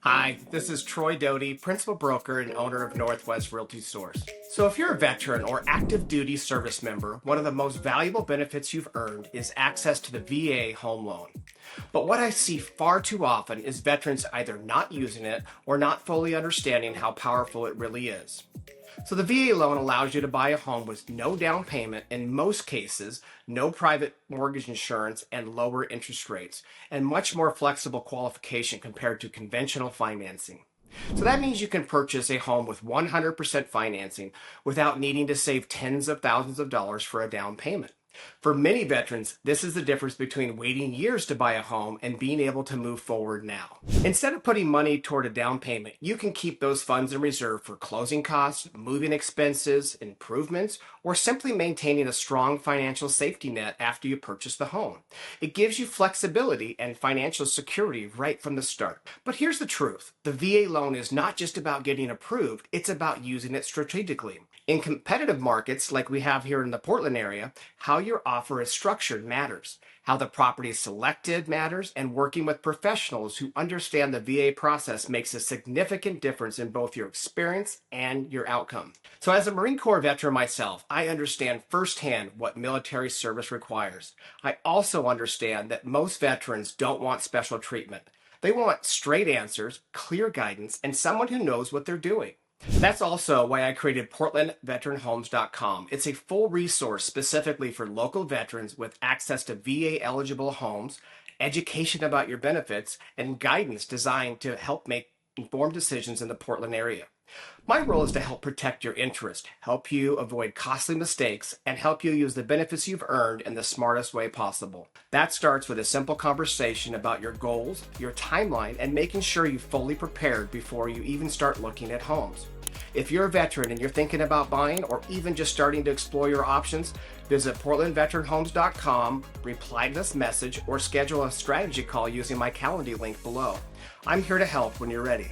Hi, this is Troy Doty, principal broker and owner of Northwest Realty Source. So if you're a veteran or active duty service member, one of the most valuable benefits you've earned is access to the VA home loan. But what I see far too often is veterans either not using it or not fully understanding how powerful it really is. So the VA loan allows you to buy a home with no down payment, in most cases, no private mortgage insurance and lower interest rates, and much more flexible qualification compared to conventional financing. So that means you can purchase a home with 100% financing without needing to save tens of thousands of dollars for a down payment. For many veterans, this is the difference between waiting years to buy a home and being able to move forward now. Instead of putting money toward a down payment, you can keep those funds in reserve for closing costs, moving expenses, improvements, or simply maintaining a strong financial safety net after you purchase the home. It gives you flexibility and financial security right from the start. But here's the truth. The VA loan is not just about getting approved, it's about using it strategically. In competitive markets like we have here in the Portland area, how your offer is structured matters. How the property is selected matters, and working with professionals who understand the VA process makes a significant difference in both your experience and your outcome. So as a Marine Corps veteran myself, I understand firsthand what military service requires. I also understand that most veterans don't want special treatment. They want straight answers, clear guidance, and someone who knows what they're doing. That's also why I created PortlandVeteranHomes.com. It's a full resource specifically for local veterans with access to VA-eligible homes, education about your benefits, and guidance designed to help make informed decisions in the Portland area. My role is to help protect your interest, help you avoid costly mistakes, and help you use the benefits you've earned in the smartest way possible. That starts with a simple conversation about your goals, your timeline, and making sure you're fully prepared before you even start looking at homes. If you're a veteran and you're thinking about buying or even just starting to explore your options, visit PortlandVeteranHomes.com, reply to this message, or schedule a strategy call using my Calendly link below. I'm here to help when you're ready.